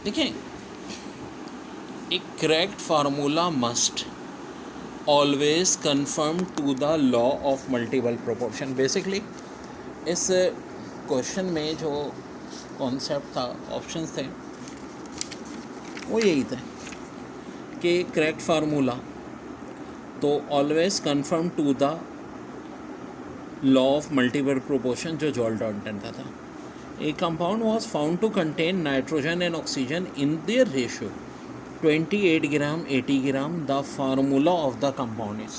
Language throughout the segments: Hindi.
देखें, एक correct formula must always conform to the law of multiple proportion. Basically इस क्वेश्चन में जो कॉन्सेप्ट था, ऑप्शंस थे, वो यही थे कि करेक्ट फार्मूला तो always conform to the law of multiple proportion जो जॉल डॉल्टन का था। A compound was found to contain nitrogen and oxygen in their ratio 28 gram 80 gram. The formula of the compound is।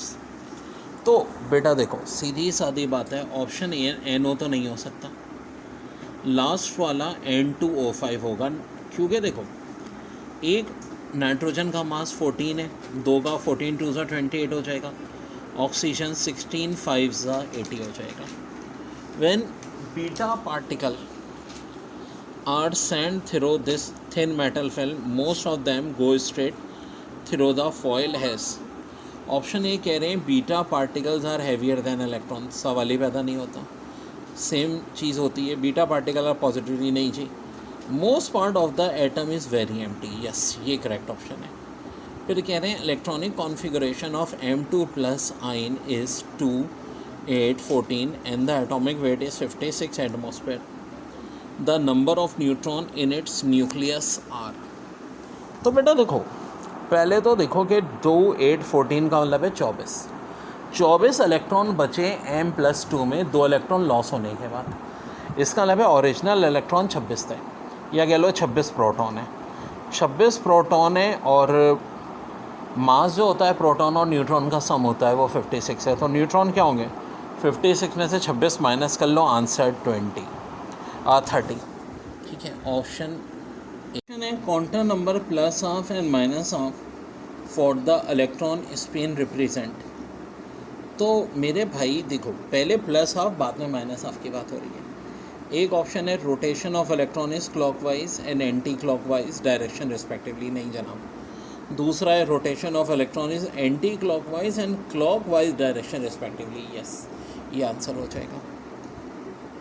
तो बेटा देखो, सीधी सादी बात है, ऑप्शन ए NO तो नहीं हो सकता, लास्ट वाला N2O5 होगा। क्योंकि देखो, एक नाइट्रोजन का मास 14 है, दो का 14 2 सा 28 हो जाएगा, ऑक्सीजन 16 5 सा 80 हो जाएगा। When beta particle are sent through this thin metal film, most of them go straight through the foil has। Option A कह रहे हैं beta particles are heavier than electron, सवाल ही पैदा नहीं होता, सेम चीज़ होती है, बीटा पार्टिकल आर पॉजिटिवली नहीं जी। Most part of the atom is very empty, yes ये करेक्ट ऑप्शन है। फिर कह रहे हैं electronic configuration of M2 plus ion is 2 8 14 and the atomic weight is 56 atmosphere. The number of neutron in its nucleus are. तो बेटा देखो, पहले तो देखो कि 2 8 14 का मतलब है 24 इलेक्ट्रॉन बचे M+2 में, 2 इलेक्ट्रॉन लॉस होने के बाद। इसका मतलब है ओरिजिनल इलेक्ट्रॉन 26 थे, या कह लो 26 प्रोटॉन है। 26 प्रोटॉन है और मास जो होता है प्रोटॉन और न्यूट्रॉन का सम होता है वो 56 है। तो न्यूट्रॉन क्या होंगे, 56 में से 26 माइनस कर लो, आंसर 30। ठीक है, ऑप्शन है quantum number plus of and minus of for the electron spin represent. तो मेरे भाई देखो, पहले प्लस ऑफ बाद में माइनस ऑफ की बात हो रही है। एक ऑप्शन है rotation of electron is clockwise and anti clockwise direction respectively, नहीं जनाब। दूसरा है rotation of electron is anti clockwise and clockwise direction respectively, yes ये आंसर हो जाएगा।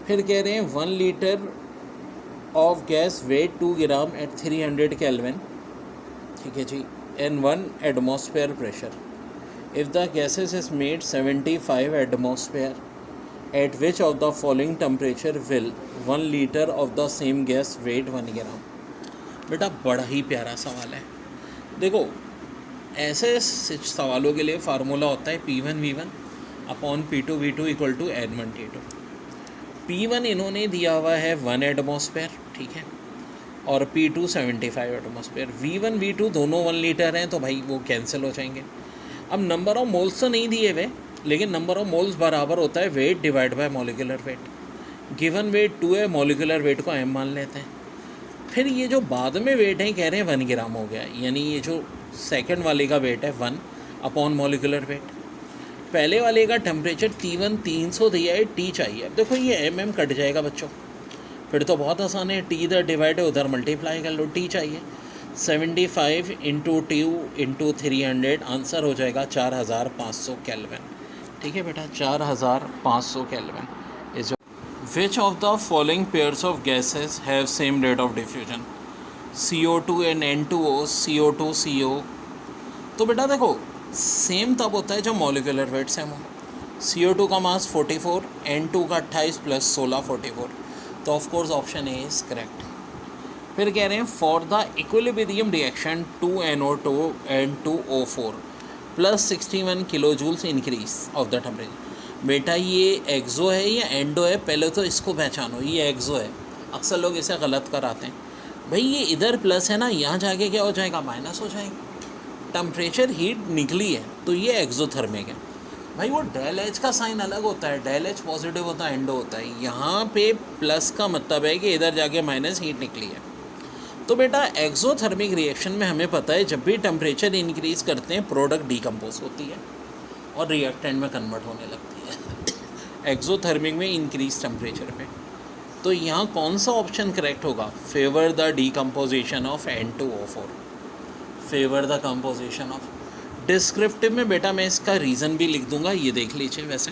फिर कह रहे हैं 1 litre of gas weight 2 gram at 300 kelvin, ठीक है जी, and 1 atmosphere pressure. If the gases is made 75 atmosphere, at which of the following temperature will 1 litre of the same gas weight 1 ग्राम। बेटा बड़ा ही प्यारा सवाल है। देखो, ऐसे सवालों के लिए फार्मूला होता है P1V1 upon P2 V2 equal to N1 T2। P1 इन्होंने दिया हुआ है 1 एटमॉस्फेयर, ठीक है, और P2 75 एटमॉस्फेयर। V1 V2 दोनों 1 लीटर हैं, तो भाई वो कैंसिल हो जाएंगे। अब नंबर ऑफ मोल्स तो नहीं दिए हुए, लेकिन नंबर ऑफ मोल्स बराबर होता है weight divide by molecular weight. Given weight 2 है, मॉलिक्यूलर वेट को m मान लेते हैं। फिर ये जो बाद में वेट है कह रहे हैं 1 ग्राम हो गया, यानी ये जो सेकंड वाले का वेट है 1 अपॉन मॉलिक्यूलर वेट। पहले वाले का टेम्परेचर T1 300 दिया है, T चाहिए। अब देखो ये mm कट जाएगा बच्चों, फिर तो बहुत आसान है, T इधर डिवाइड है उधर मल्टीप्लाई कर लो, T चाहिए। 75 इंटू 2 इंटू 300, आंसर हो जाएगा 4500 केल्विन। ठीक है बेटा, 4500 kelvin is. Which of the following pairs of gases have same rate of diffusion, CO2 and N2O, CO2 CO। तो बेटा देखो, सेम तब होता है जब मॉलिक्यूलर वेट सेम हो। CO2 का मास 44, N2 का 28 प्लस 16 44, तो of course option A is correct. फिर कह रहे हैं for the equilibrium reaction 2NO2 and 2O4 plus 61 kilo joules increase of the temperature. बेटा ये एक्सो है या एंडो है, पहले तो इसको पहचानो, ये एक्सो है। अक्सर लोग इसे गलत कराते हैं। भाई ये इधर प्लस है ना, यहाँ जाके क्या हो जाएगा, माइनस हो जाएगा। टेम्परेचर हीट निकली है तो ये एक्सोथर्मिक है। भाई वो डेल एच का साइन अलग होता है, डेल एच पॉजिटिव होता है, एंडो होता है। यहाँ पे प्लस का मतलब है कि इधर जाके माइनस हीट निकली है। तो बेटा एक्सोथर्मिक रिएक्शन में हमें पता है जब भी टेम्परेचर इंक्रीज करते हैं प्रोडक्ट डीकम्पोज होती है और रिएक्टेंट में कन्वर्ट होने लगती है एक्सोथर्मिक में इंक्रीज टेम्परेचर पे। तो यहाँ कौन सा ऑप्शन करेक्ट होगा, favour the decomposition of N2O4, favour the composition of. Descriptive में बेटा मैं इसका रीज़न भी लिख दूंगा, ये देख लीजिए। वैसे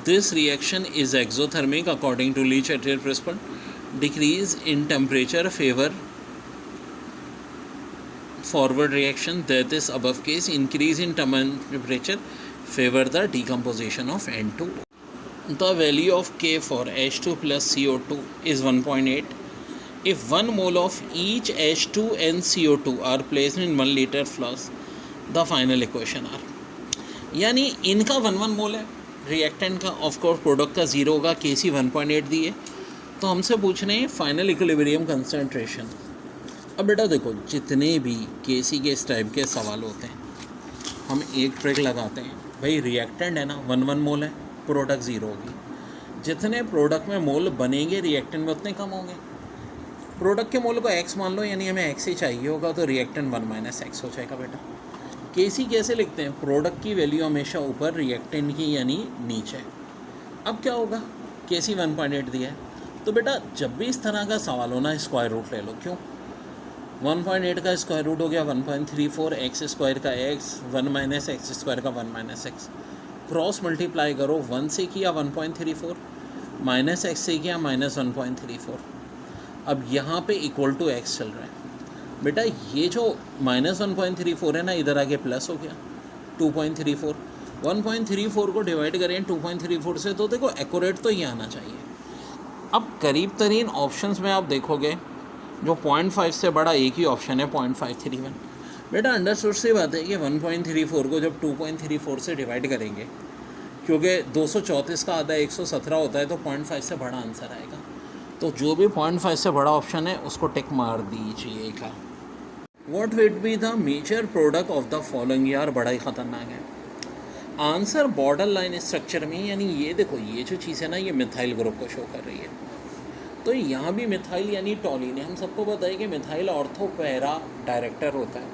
this reaction is exothermic according to Le Chatelier principle, decrease in temperature favour forward reaction, that is above case, increase in temperature favor the decomposition of N2. The value of K for H2 plus CO2 is 1.8. If 1 mole of each H2 and CO2 are placed in 1 liter flask, the final equation are, यानी इनका 1 मोल है, रिएक्टेंट का ऑफ कोर्स प्रोडक्ट का 0 होगा, Kc 1.8 दिए, तो हमसे पूछ रहे हैं फाइनल इक्विलिब्रियम कंसंट्रेशन। अब बेटा देखो, जितने भी Kc के इस टाइप के सवाल होते हैं, हम एक ट्रिक लगाते हैं, भाई रिएक्टेंट है ना 1 मोल है, प्रोडक्ट 0 होगी, जितने प्रोडक्ट में मोल बनेंगे रिएक्टेंट में उतने कम होंगे। प्रोडक्ट के मोल को x मान लो, यानी हमें x ही चाहिए होगा, तो रिएक्टेंट 1 - x हो जाएगा बेटा। Kc कैसे लिखते हैं, प्रोडक्ट की वैल्यू हमेशा ऊपर, रिएक्टेंट की यानी नीचे। अब क्या होगा, Kc 1.8 दिया है, तो बेटा जब भी इस तरह का सवाल हो ना, स्क्वायर रूट ले लो। क्यों, 1.8 का स्क्वायर रूट हो गया 1.34, एक्स स्क्वायर का x, 1 - x स्क्वायर का 1 - x, क्रॉस मल्टीप्लाई करो, 1 से किया 1.34, माइनस एक्स से किया -1.34। अब यहाँ पे इक्वल टू x चल रहा है बेटा, ये जो -1.34 है ना, इधर आगे प्लस हो गया 2.34, 1.34 को डिवाइड करें 2.34 से, तो देखो एक्यूरेट तो ये आना चाहिए। अब करीब तरीन ऑप्शंस में आप देखोगे, जो 0.5 से बड़ा एक ही ऑप्शन है 0.531। बेटा अंडरस्टूड सी बात है कि 1.34 को जब 2.34 से डिवाइड करेंगे, क्योंकि 234 का आधा 117 होता है, तो 0.5 से बड़ा आंसर आएगा। तो जो भी 0.5 से बड़ा ऑप्शन है उसको टिक मार दीजिएगा। What will be the major product of the following, यार बड़ा ही ख़तरनाक है आंसर बॉर्डर लाइन स्ट्रक्चर में। यानी ये देखो, ये जो चीज़ है ना, ये मिथाइल ग्रुप को शो कर रही है, तो यहाँ भी मिथाइल यानी टॉलिन है। हम सबको पता है कि मिथाइल ऑर्थो पैरा डायरेक्टर होता है,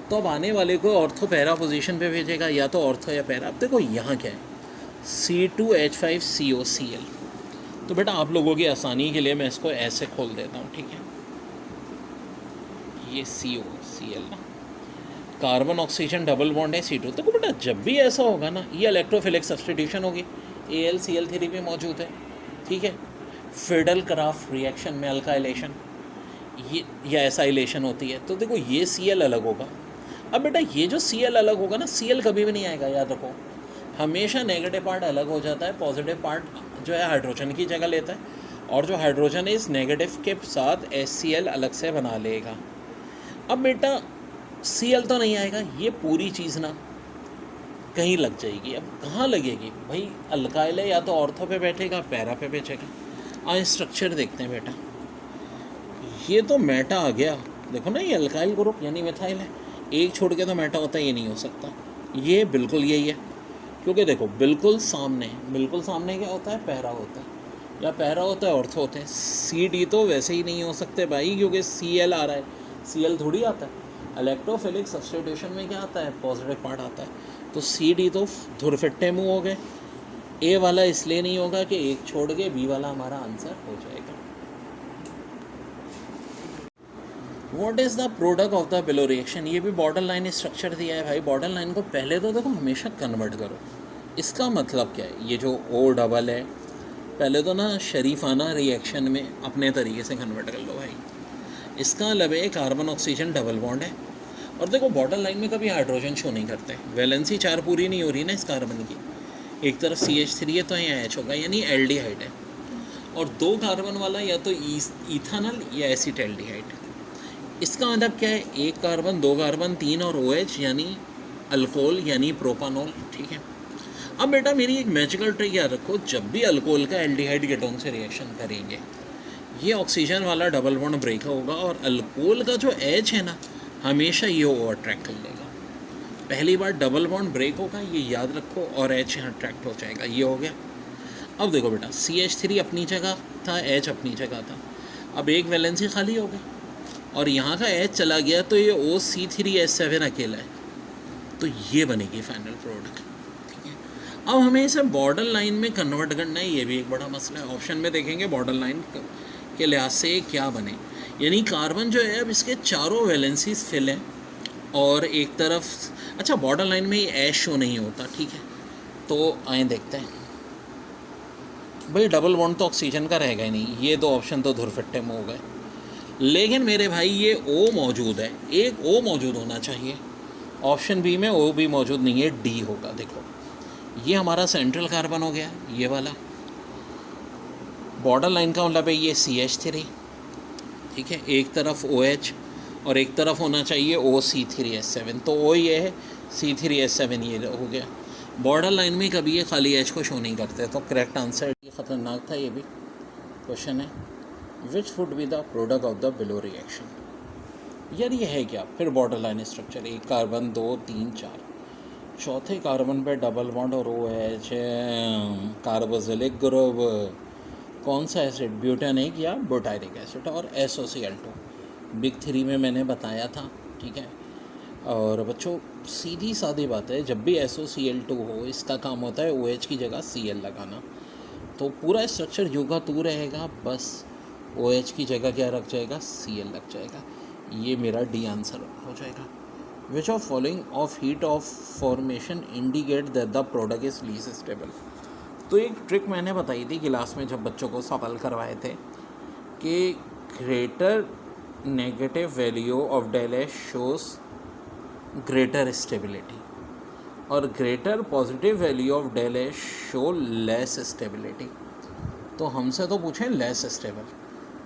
तो अब आने वाले को ऑर्थो पैरा पोजीशन पे भेजेगा, या तो ऑर्थो या पैरा। अब देखो यहाँ क्या है, C2H5COCl। तो बेटा आप लोगों की आसानी के लिए मैं इसको ऐसे खोल देता हूँ, ठीक है, ये COCl ना, कार्बन ऑक्सीजन डबल बॉन्ड है C2। देखो बेटा जब भी ऐसा होगा ना, ये इलेक्ट्रोफिलिक सब्सटीट्यूशन होगी, AlCl3 भी मौजूद है, ठीक है। फिडल क्राफ्ट रिएक्शन में अल्काइलेशन ये या एसाइलेशन होती है, तो देखो ये Cl अलग होगा। अब बेटा ये जो Cl अलग होगा ना, Cl कभी भी नहीं आएगा, याद रखो, हमेशा नेगेटिव पार्ट अलग हो जाता है, पॉजिटिव पार्ट जो है हाइड्रोजन की जगह लेता है, और जो हाइड्रोजन है इस नेगेटिव के साथ HCl अलग से बना लेगा। अब बेटा Cl तो नहीं आएगा, ये पूरी चीज़ ना कहीं लग जाएगी। अब कहाँ लगेगी भाई, अल्काइल है, या तो ऑर्थो पे बैठेगा, पैरा पे बैठेगा। आज स्ट्रक्चर देखते हैं बेटा, ये तो मेटा आ गया, देखो ना, ये अल्काइल ग्रुप यानी मिथाइल है, एक छोड़ के तो मेटा होता है, ये नहीं हो सकता, ये बिल्कुल यही है, क्योंकि देखो बिल्कुल सामने क्या होता है, पैरा होता है, या पैरा होता है ऑर्थो होते हैं। CD तो वैसे ही नहीं हो सकते भाई, क्योंकि Cl आ रहा है, Cl थोड़ी आता है। इलेक्ट्रोफिलिक सब्स्टिट्यूशन में क्या आता है, पॉजिटिव पार्ट आता है, तो CD तो धुरफिट्टे मुँह हो गए। A वाला इसलिए नहीं होगा कि एक छोड़ के B वाला हमारा आंसर हो जाएगा। What is the product of the below reaction, ये भी बॉर्डर लाइन स्ट्रक्चर दिया है भाई। बॉर्डर लाइन को पहले तो देखो हमेशा कन्वर्ट करो, इसका मतलब क्या है, ये जो O डबल है, पहले तो ना शरीफाना रिएक्शन में अपने तरीके से कन्वर्ट कर लो भाई। इसका मतलब है कार्बन ऑक्सीजन डबल बॉन्ड है, और देखो बॉर्डर लाइन में कभी हाइड्रोजन शो नहीं करते, वैलेंसी 4 पूरी नहीं हो रही ना इस कार्बन की, एक तरफ CH3 है तो यहाँ H होगा, यानी एल्डिहाइड है, और 2 कार्बन वाला या तो इथानल या एसिटाल्डिहाइड। इसका मतलब क्या है, 1 कार्बन 2 कार्बन 3 और OH यानी अल्कोहल यानी प्रोपानॉल, ठीक है। अब बेटा मेरी एक मैजिकल ट्रिक याद रखो, जब भी अल्कोहल का एल्डिहाइड कीटोन से रिएक्शन करेंगे, ये ऑक्सीजन वाला डबल बॉन्ड ब्रेक होगा, और अल्कोहल का जो H है ना, हमेशा ये ओवर अट्रैक्ट कर लेगा। पहली बार डबल बॉन्ड ब्रेक होगा, ये याद रखो, और H यहाँ अट्रैक्ट हो जाएगा, ये हो गया। अब देखो बेटा CH3 अपनी जगह था, H अपनी जगह था, अब एक वैलेंसी खाली हो गई, और यहाँ का H चला गया, तो ये OC3H7 अकेला है, तो ये बनेगी फाइनल प्रोडक्ट, ठीक है। अब हमें इसे बॉर्डर लाइन में कन्वर्ट करना है, ये भी एक बड़ा मसला है। ऑप्शन में देखेंगे बॉर्डर लाइन के लिहाज से क्या बने, यानी कार्बन जो है अब इसके चारों वैलेंसीज फिल हैं, और एक तरफ अच्छा बॉर्डर लाइन में ये H शो नहीं होता, ठीक है। तो आए देखते हैं भाई, डबल बॉन्ड तो ऑक्सीजन का रहेगा ही नहीं, ये 2 ऑप्शन तो धुरफिट्टे में हो गए। लेकिन मेरे भाई ये O मौजूद है, एक O मौजूद होना चाहिए। ऑप्शन बी में O भी मौजूद नहीं है, D होगा। देखो ये हमारा सेंट्रल कार्बन हो गया, ये वाला बॉर्डर लाइन का मतलब है ये CH3, ठीक है। एक तरफ OH और एक तरफ होना चाहिए OC3H7, तो O ये है, C3H7 ये हो गया। बॉर्डर लाइन में कभी ये खाली H को शो नहीं करते, तो करेक्ट आंसर ये ख़तरनाक था। ये भी क्वेश्चन है, which would be the product of the below reaction. यार ये है क्या? फिर बॉर्डर लाइन स्ट्रक्चर, एक कार्बन 2 3 4, चौथे कार्बन पे डबल बॉन्ड और OH, कार्बोक्सिलिक ग्रुप, कौन सा एसिड, ब्यूटानिक या ब्यूटाइरिक एसिड, और SOCl2 बिग 3 में मैंने बताया था, ठीक है। और बच्चों सीधी सादी बात है, जब भी SOCl2 हो इसका काम होता है OH की जगह Cl लगाना, तो पूरा स्ट्रक्चर यूं का तू रहेगा, बस OH की जगह क्या रख जाएगा, Cl लग जाएगा। ये मेरा डी आंसर हो जाएगा। विच of following of heat of formation indicate that the product is least stable. तो एक ट्रिक मैंने बताई थी क्लास में जब बच्चों को सवाल करवाए थे कि greater negative value of del H shows greater stability और greater positive value of del H show less stability. तो हमसे तो पूछें लेस स्टेबल,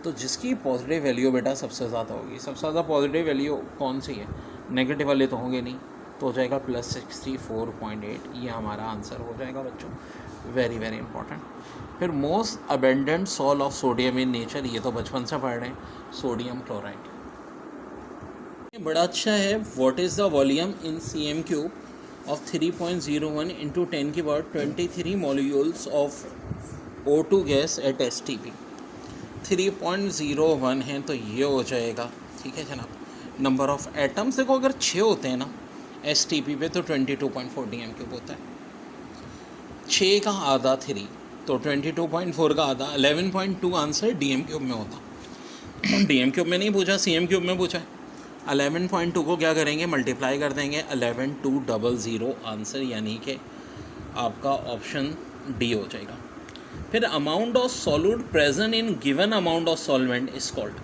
तो जिसकी पॉजिटिव वैल्यू बेटा सबसे ज़्यादा होगी, सबसे ज़्यादा पॉजिटिव वैल्यू कौन सी है, नेगेटिव वाले तो होंगे नहीं, तो हो जाएगा +64.8, ये हमारा आंसर हो जाएगा बच्चों। Very very important. फिर most abundant salt of sodium in nature, ये तो बचपन से पढ़ रहे हैं, सोडियम क्लोराइड। बड़ा अच्छा है, what is the volume in cm³ of 3.01 × 10⁻23 molecules of O2 gas at STP। 3.01 है तो ये हो जाएगा, ठीक है जनाब। नंबर ऑफ एटम्स देखो, अगर 6 होते हैं ना STP पे तो 22.4 DM³ होता है। 6 का आधा 3, तो 22.4 का आधा 11.2 आंसर DM³ में होता। DM³ में नहीं पूछा, cm³ में पूछा है। 11.2 को क्या करेंगे, मल्टीप्लाई कर देंगे, 11200 आंसर, यानी कि आपका ऑप्शन डी हो जाएगा। फिर amount of solute present in given amount of solvent is called.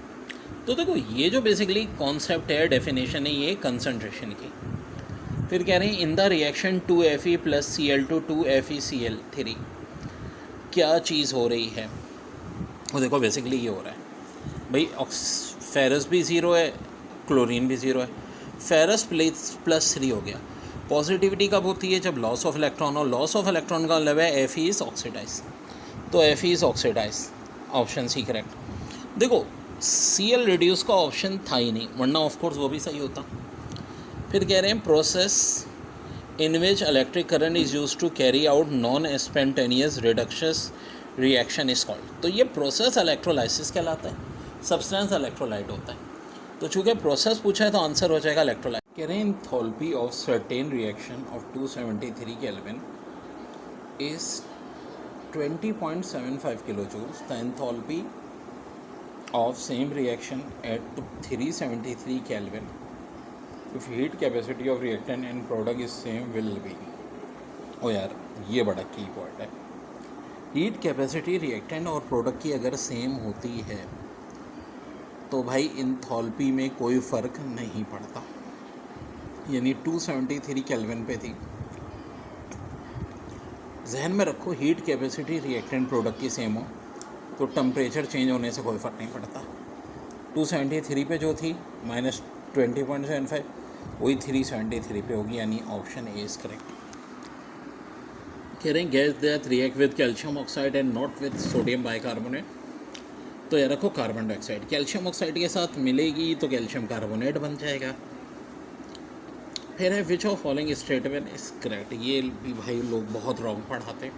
तो देखो ये जो बेसिकली कॉन्सेप्ट है, डेफिनेशन है ये कंसंट्रेशन की। फिर कह रहे हैं in the reaction 2Fe + Cl2 2FeCl3 क्या चीज़ हो रही है। वो देखो बेसिकली ये हो रहा है भाई, फेरस भी ज़ीरो है, क्लोरीन भी ज़ीरो है, फेरस +3 हो गया। पॉजिटिविटी कब होती है, जब लॉस ऑफ इलेक्ट्रॉन, और लॉस ऑफ इलेक्ट्रॉन का मतलब है Fe इज़ ऑक्सीडाइज, तो Fe is oxidise, option C correct. देखो Cl रिड्यूस का ऑप्शन था ही नहीं, वरना ऑफ कोर्स वो भी सही होता। फिर कह रहे हैं process in which electric current is use to carry out non spontaneous reductions reaction is called. तो ये प्रोसेस इलेक्ट्रोलाइसिस कहलाता है, सब्सटेंस इलेक्ट्रोलाइट होता है। तो चूँकि प्रोसेस पूछा है तो आंसर हो जाएगा इलेक्ट्रोलाइट। कह रहे हैं enthalpy of certain reaction of 273 kelvin is 20.75 kilojoules. The enthalpy of same reaction at 373 Kelvin, if heat capacity of reactant and product is same, will be। ओ यार ये बड़ा की पॉइंट है, हीट कैपेसिटी रिएक्टेंट और प्रोडक्ट की अगर सेम होती है तो भाई एंथैल्पी में कोई फ़र्क नहीं पड़ता। यानी 273 केल्विन पे थी, जहन में रखो हीट कैपेसिटी रिएक्टेंट प्रोडक्ट की सेम हो तो टेम्परेचर चेंज होने से कोई फ़र्क नहीं पड़ता। 273 पे जो थी -20.75 वही 373 पे होगी, यानी ऑप्शन ए इज़ करेक्ट। कह रहे हैं gas that react with calcium oxide and not with sodium bicarbonate. तो ये रखो कार्बन डाइऑक्साइड कैल्शियम ऑक्साइड के साथ मिलेगी तो कैल्शियम कार्बोनेट बन जाएगा। फिर है विच of following statement is correct. ये भी भाई लोग बहुत रॉन्ग पढ़ाते हैं,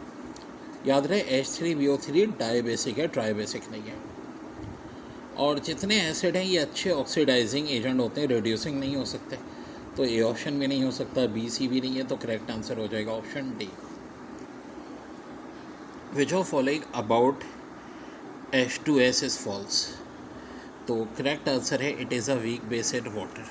याद रहे H3BO3 डाइबेसिक है, ट्राइबेसिक नहीं है। और जितने एसिड हैं ये अच्छे ऑक्सीडाइजिंग एजेंट होते हैं, रिड्यूसिंग नहीं हो सकते, तो ए ऑप्शन भी नहीं हो सकता, बी सी भी नहीं है, तो करेक्ट आंसर हो जाएगा option D. Which of following about H2S is false. तो करेक्ट आंसर है it is a weak based water.